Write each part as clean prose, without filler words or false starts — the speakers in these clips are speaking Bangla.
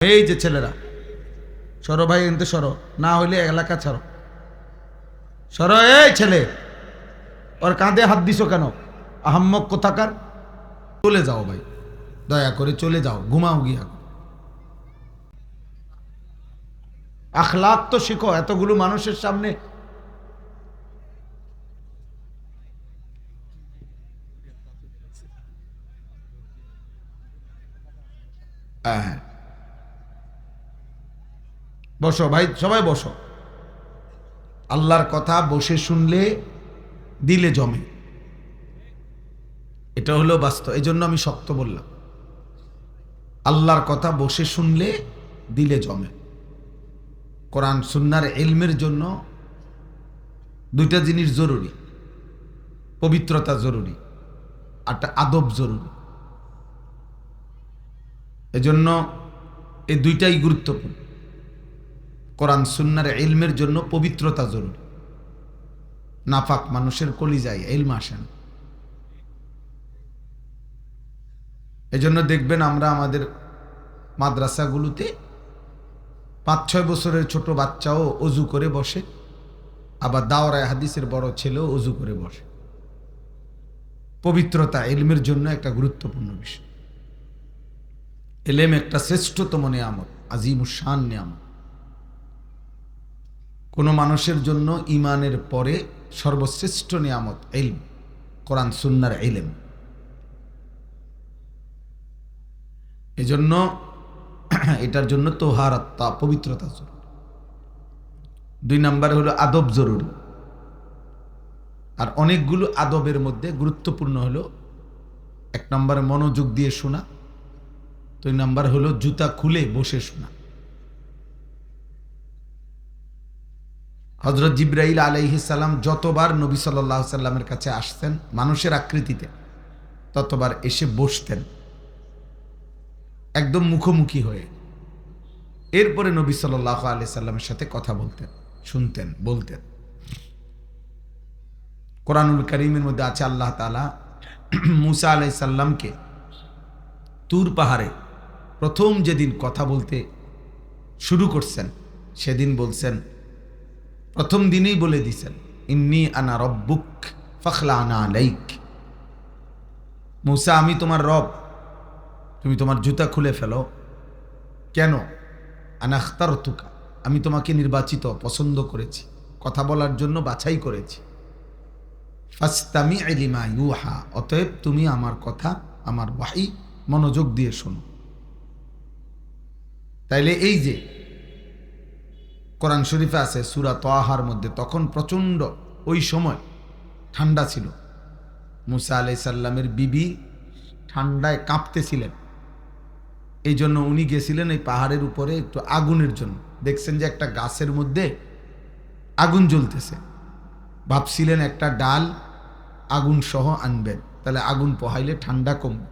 এই যে ছেলেরা সরো ভাই, এনতে সরো, না হইলে এলাকা ছাড়ো, সরো। এই ছেলে, ওর কাঁধে হাত দিছো কেন? আহাম্মক কোথাকার। চলে যাও ভাই, দয়া করে চলে যাও, ঘুমাও গিয়া। আখলাক তো শিখো, এতগুলো মানুষের সামনে। হ্যাঁ, বসো ভাই, সবাই বসো। আল্লাহর কথা বসে শুনলে দিলে জমে, এটা হলো বাস্তব। এই জন্য আমি শক্ত বললাম, আল্লাহর কথা বসে শুনলে দিলে জমে। কোরআন সুন্নাহর ইলমের জন্য দুইটা জিনিস জরুরি, পবিত্রতা জরুরি, একটা আদব জরুরি। এজন্য এই দুইটাই গুরুত্বপূর্ণ। কোরআন সুন্নাহর ইলমের জন্য পবিত্রতা জরুরি। নাফাক মানুষের কলিজায় ইলম আসে না। এজন্য দেখবেন আমরা আমাদের মাদ্রাসাগুলোতে 5-6 বছরের ছোট বাচ্চাও অজু করে বসে, আবার দাওরায়ে হাদিসের বড় ছেলেও অজু করে বসে। পবিত্রতা ইলমের জন্য একটা গুরুত্বপূর্ণ বিষয়। ইলম একটা শ্রেষ্ঠতম নিয়ামত, আজিমুশ-শান নিয়ামত। কোনো মানুষের জন্য ঈমানের পরে সর্বশ্রেষ্ঠ নিয়ামত ইলম, কোরআন সুন্নাহর ইলম। এজন্য এটার জন্য তোহারাত, পবিত্রতা জরুরি। 2 নাম্বার হলো আদব জরুরি। আর অনেকগুলো আদবের মধ্যে গুরুত্বপূর্ণ হলো 1 নম্বরে মনোযোগ দিয়ে শোনা, 2 নাম্বার হলো জুতা খুলে বসে শোনা। হযরত জিবরাইল আলাইহিস সালাম যতবার নবী সাল্লাল্লাহু আলাইহি সাল্লামের কাছে আসতেন মানুষের আকৃতিতে, ততবার এসে বসতেন একদম মুখোমুখি হয়ে। এরপরে নবী সাল্লাল্লাহু আলাইহি সাল্লামের সাথে কথা বলতেন, শুনতেন, বলতেন। কোরআনুল কারীমের মধ্যে আছে আল্লাহ তাআলা মুসা আলাইহিস সালামকে তুর পাহাড়ে প্রথম যেদিন কথা বলতে শুরু করছেন, সেদিন বলছেন, প্রথম দিনেই বলে দিয়েছেন, ইন্নী আনা রব্বুক ফাখলা'না আলাইক। মুসা, আমি তোমার রব, তুমি তোমার জুতা খুলে ফেলো। কেন? আনা আখতারতুকা, আমি তোমাকে নির্বাচিত, পছন্দ করেছি, কথা বলার জন্য বাছাই করেছি। ফাসতামি' লিমা ইউহা, অতএব তুমি আমার কথা, আমার ওয়াহী মনোযোগ দিয়ে শোনো। তাইলে এই যে কোরআন শরীফে আছে সূরা তাহার মধ্যে, তখন প্রচণ্ড ওই সময় ঠান্ডা ছিল। মুসা আলাইহিস সালামের বিবি ঠান্ডায় কাঁপতেছিলেন। এই জন্য উনি গেছিলেন এই পাহাড়ের উপরে একটু আগুনের জন্য। দেখছেন যে একটা গাছের মধ্যে আগুন জ্বলতেছে, ভাবছিলেন একটা ডাল আগুন সহ আনবেন, তাহলে আগুন পোহাইলে ঠান্ডা কমবে।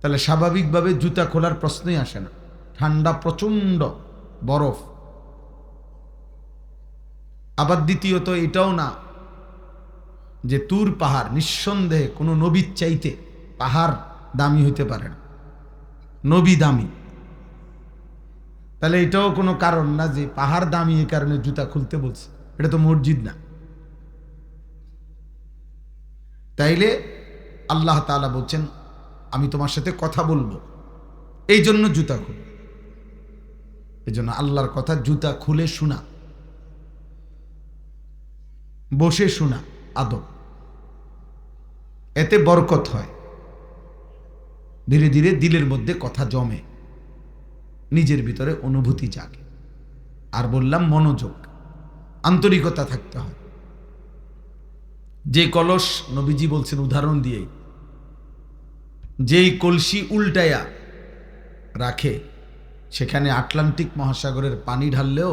তাহলে স্বাভাবিকভাবে জুতা খোলার প্রশ্নই আসে না, ঠান্ডা প্রচণ্ড, বরফ। আবার দ্বিতীয়ত এটাও না যে তুর পাহাড়, নিঃসন্দেহে কোনো নবীর চাইতে পাহাড় দামি হইতে পারে না, নবী দামি। তাহলে এটাও কোনো কারণ না যে পাহাড় দামি এই কারণে জুতা খুলতে বলছে, এটা তো মসজিদ না। তাইলে আল্লাহ তাআলা বলছেন, আমি তোমার সাথে কথা বলবো, এই জন্য জুতা খুল। এই জন্য আল্লাহর কথা জুতা খুলে শোনা, বসে শোনা আদব। এতে বরকত হয়, ধীরে ধীরে দিলের মধ্যে কথা জমে, নিজের ভিতরে অনুভূতি জাগে। আর বললাম মনোযোগ, আন্তরিকতা থাকতে হয়। যে কলস, নবীজি বলছেন উদাহরণ দিয়ে, যেই কলসি উল্টায়া রাখে, সেখানে আটলান্টিক মহাসাগরের পানি ঢাললেও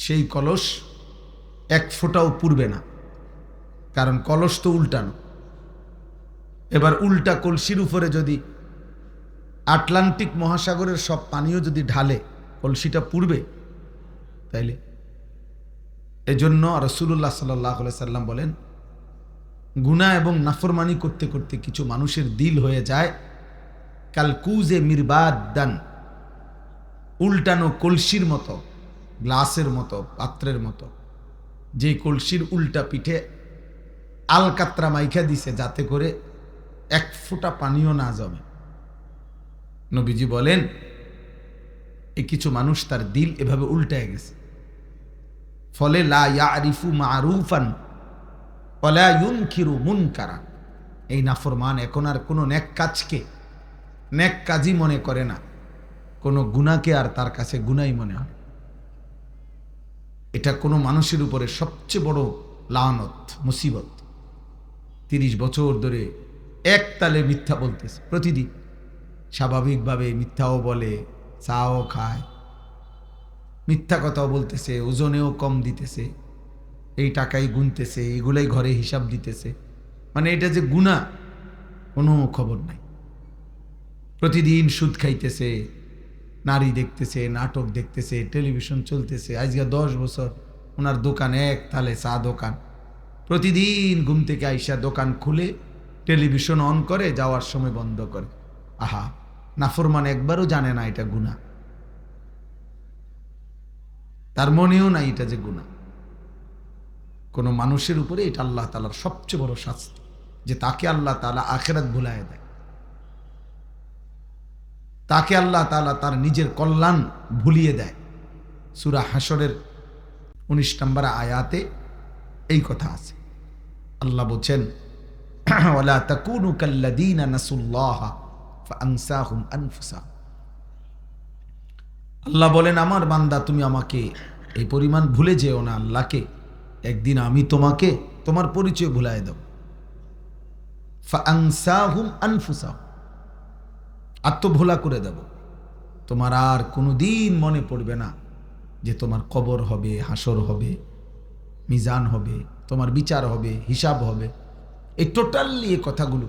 সেই কলস 1 ফোঁটাও পুড়বে না, কারণ কলস তো উল্টানো। এবার উল্টা কলসির উপরে যদি আটলান্টিক মহাসাগরের সব পানিও যদি ঢালে, কলসিটা পুড়বে? তাইলে এজন্য রাসূলুল্লাহ সাল্লাল্লাহু আলাইহি সাল্লাম বলেন, গুনাহ এবং নাফরমানি করতে করতে কিছু মানুষের দিল হয়ে যায় কালকুজে মিরবাদান, উল্টানো কলসির মতো, গ্লাসের মতো, পাত্রের মতো, যে কলসির উল্টা পিঠে আলকাত্রা মাইখা দিছে যাতে করে এক ফোঁটা পানিও না জমে। নবীজি বলেন এই কিছু মানুষ তার দিল এভাবে উল্টায় গেছে, ফলে লা ইয়ারিফু মারুফান ওয়ালা ইউনকিরু মুনকারা। এই নাফরমান এখন আর কোনো নেক কাজকে নেক কাজই মনে করে না, কোনো গুনাহকে আর তার কাছে গুনাহই মনে হয়। এটা কোনো মানুষের উপরে সবচেয়ে বড় লানত, মুসিবত। 30 বছর ধরে এক তালে মিথ্যা বলতেছে প্রতিদিন, স্বাভাবিকভাবে মিথ্যাও বলে, চাও খায়, মিথ্যা কথাও বলতেছে, ওজনেও কম দিতেছে, এই টাকাই গুনতেছে, এগুলাই ঘরে হিসাব দিতেছে, মানে এটা যে গুনাহ কোনো খবর নাই। প্রতিদিন সুদ খাইতেছে, নারী দেখতেছে, নাটক দেখতেছে, টেলিভিশন চলতেছে। আজকে 10 বছর ওনার দোকান, এক তালে চা দোকান। প্রতিদিন ঘুম থেকে আইসা দোকান খুলে টেলিভিশন অন করে, যাওয়ার সময় বন্ধ করে। আহা, নাফরমান একবারও জানে না এটা গুনাহ, তার মনেও নাই এটা যে গুনাহ। কোনো মানুষের উপরে এটা আল্লাহ তাআলার সবচেয়ে বড় শাস্তি, যে তাকে আল্লাহ তাআলা আখিরাত ভুলায় দেয়, তাকে আল্লাহ তাআলা তার নিজের কল্যাণ ভুলিয়ে দেয়। সূরা হাশরের 19 নম্বর আয়াতে এই কথা আছে। আল্লাহ বলছেন ওয়ালা তাকুনু কাল্লাযীনা নাসুল্লাহা ফাআনসাহুম আনফুসাহুম। আল্লাহ বলেন আমার বান্দা তুমি আমাকে এই পরিমাণ ভুলে যেও না আল্লাহকে, একদিন আমি তোমাকে তোমার পরিচয় ভুলায় দেব। ফাআনসাহুম আনফুসাহুম, আত্মভোলা করে দেব। তোমার আর কোনোদিন মনে পড়বে না যে তোমার কবর হবে, হাসর হবে, মিজান হবে, তোমার বিচার হবে, হিসাব হবে। এই টোটালি এই কথাগুলো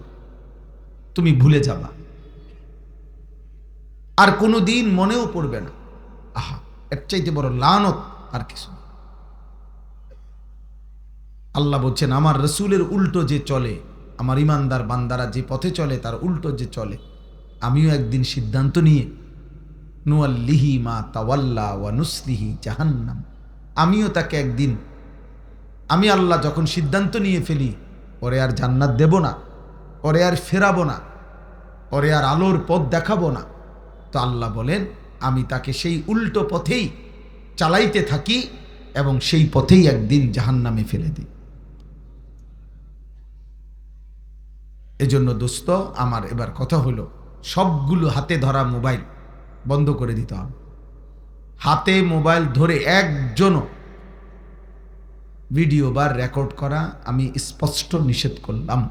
তুমি ভুলে যাবা, আর কোনোদিন মনেও পড়বে না। আহা, এর চাইতে বড় লানত আর কিছু। আল্লাহ বলছেন আমার রসুলের উল্টো যে চলে, আমার ইমানদার বান্দারা যে পথে চলে তার উল্টো যে চলে, আমিও একদিন সিদ্ধান্ত নিয়ে নুয়াল্লিহি মা তাওয়াল্লা ওয়া নুসলিহি জাহান্নাম, আমিও তাকে একদিন, আমি আল্লাহ যখন সিদ্ধান্ত নিয়ে ফেলি পরে আর জান্নাত দেব না, পরে আর ফেরাবো না, পরে আর আলোর পথ দেখাবো না, তো আল্লাহ বলেন আমি তাকে সেই উল্টো পথেই চালাইতে থাকি এবং সেই পথেই একদিন জাহান্নামে ফেলে দিই। এজন্য দোস্ত আমার এবার কথা হলো, সবগুলো হাতে ধরা মোবাইল বন্ধ করে দিতে হবে। হাতে মোবাইল ধরে একজনও ভিডিও বা রেকর্ড করা আমি স্পষ্ট নিষেধ করলাম,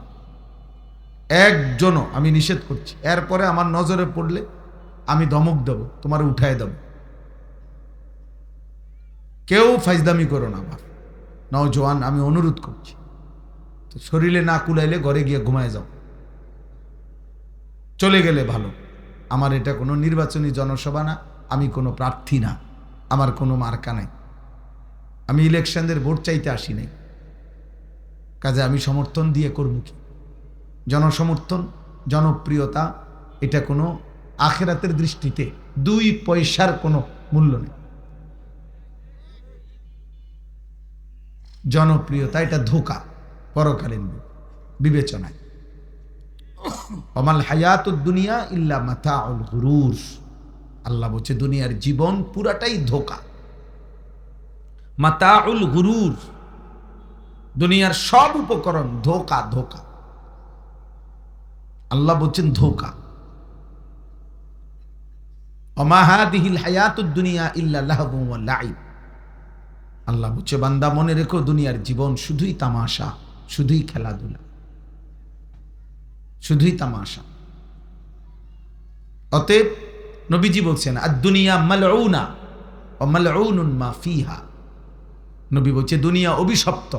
একজনও আমি নিষেধ করছি। এরপরে আমার নজরে পড়লে আমি ধমক দেব, তোমার উঠায় দেব। কেউ ফাইজদামি করো না বাপ, নওজোয়ান আমি অনুরোধ করছি। তো শরীরে না কুলাইলে ঘরে গিয়ে ঘুমায় যাও, চলে গেলে ভালো। আমার এটা কোনো নির্বাচনী জনসভা না, আমি কোনো প্রার্থী না, আমার কোনো মার্কা নাই, আমি ইলেকশনের ভোট চাইতে আসি নাই, কাজে আমি সমর্থন দিয়ে করব কি? জনসমর্থন, জনপ্রিয়তা, এটা কোনো আখিরাতের দৃষ্টিতে 2 পয়সার কোনো মূল্য নেই। জনপ্রিয়তা এটা ধোঁকা পরকালীন বিবেচনায়। ওমাল হায়াতুদ দুনিয়া ইল্লা মাতাউল গুরুর, আল্লাহ বলছে দুনিয়ার জীবন পুরাটাই ধোঁকা, মাতাউল গুরুর, দুনিয়ার সব উপকরণ ধোঁকা। ধোঁকা আল্লাহ বলছেন ধোঁকা। ওমা হাদিহিল হায়াতুদ দুনিয়া ইল্লা লাহবু ওয়া লাইব, আল্লাহ বলছে বান্দা মনে রেখো দুনিয়ার জীবন শুধুই তামাশা, শুধুই খেলাধুলা, শুধুই তামাশা। অতএব নবীজি বলছেন আদ-দুনিয়া মালউনা ওয়া মালউনুন মা ফিহা, নবী বলছে দুনিয়া অভিশপ্ত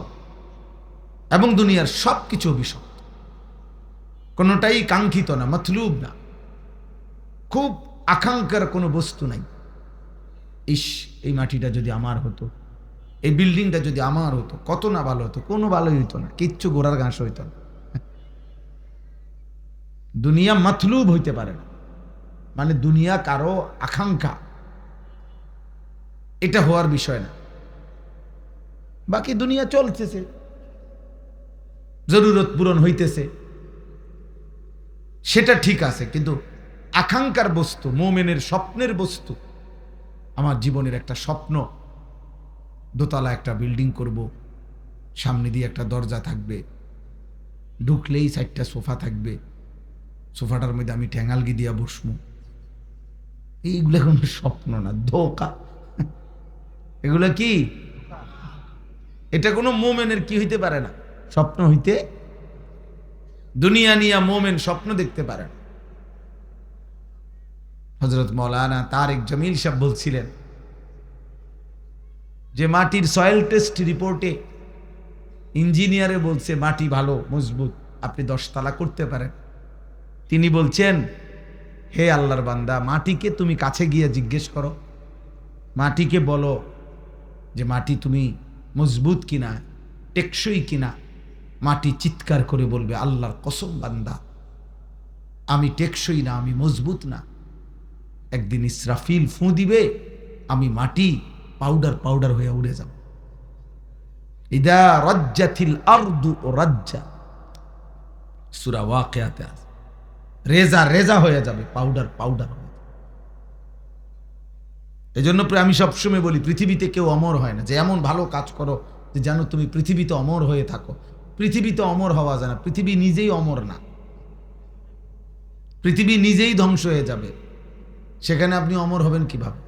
এবং দুনিয়ার সব কিছু অভিশপ্ত, কোনোটাই কাঙ্ক্ষিত না, মতলুব না, খুব আকাঙ্ক্ষার কোনো বস্তু নাই। ইস, এই মাটিটা যদি আমার হতো, এই বিল্ডিংটা যদি আমার হতো, কত না ভালো হতো। কোনো ভালোই হইতো না, কিচ্ছু গোড়ার ঘাস হইতো না। দুনিয়া মতলুব হইতে পারে না, মানে দুনিয়া কারো আকাঙ্ক্ষা, এটা হওয়ার বিষয় না। বাকি দুনিয়া চলতেছে, জরুরত পূরণ হইতেছে, সেটা ঠিক আছে, কিন্তু আকাঙ্ক্ষার বস্তু, মোমেনের স্বপ্নের বস্তু, আমার জীবনের একটা স্বপ্ন, দোতলা একটা বিল্ডিং করব, সামনে দিয়ে একটা দরজা থাকবে, ঢুকলেই 4টা সোফা থাকবে, সোফাটার মধ্যে আমি ঠ্যাঙালগি দিয়া বসবো, এইগুলো কোনো স্বপ্ন না, ধোঁকা। এগুলো কি? এটা কোনো মোমেনের কি হইতে পারে না, স্বপ্ন হইতে। দুনিয়া নিয়া মোমেন স্বপ্ন দেখতে পারে না। হযরত মাওলানা তারেক জামিল সাহেব বলছিলেন যে মাটির সয়েল টেস্ট রিপোর্টে ইঞ্জিনিয়ারে বলছে মাটি ভালো মজবুত, আপনি 10 তালা করতে পারেন। তিনি বলছেন, হে আল্লাহর বান্দা, মাটিকে তুমি কাছে গিয়ে জিজ্ঞেস করো, মাটিকে বলো যে মাটি তুমি মজবুত কিনা, টেকসই কিনা। মাটি চিৎকার করে বলবে, আল্লাহর কসম বান্দা, আমি টেকসই না, আমি মজবুত না। একদিন ইসরাফিল ফু দিবে, আমি মাটি পাউডার পাউডার হয়ে উড়ে যাব। ইদা রাজ্জাতিল আরদু রাজ্জা, সূরা ওয়াকিয়াতে আছে, রেজা রেজা হয়ে যাবে, পাউডার পাউডার হয়ে যাবে। এজন্য আমি সবসময় বলি, পৃথিবীতে কেউ অমর হয় না। যে এমন ভালো কাজ করো যে যেন তুমি পৃথিবীতে অমর হয়ে থাকো। পৃথিবীতে অমর হওয়া যায় না, পৃথিবী নিজেই অমর না, পৃথিবী নিজেই ধ্বংস হয়ে যাবে। সেখানে আপনি অমর হবেন কিভাবে?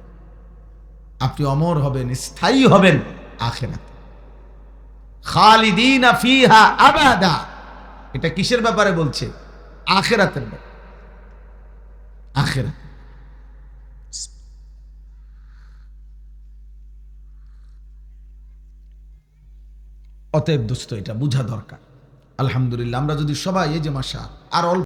আপনি অমর হবেন, স্থায়ী হবেন আখিরাতে। খালিদিনা ফিহা আবাদা, এটা কিসের ব্যাপারে বলছে? আখিরাতের ব্যাপারে। আখিরাত। অতএব দোস্ত, এটা বোঝা দরকার। আলহামদুলিল্লাহ, আমরা যদি সবাই এই যে মাসা আর অল্প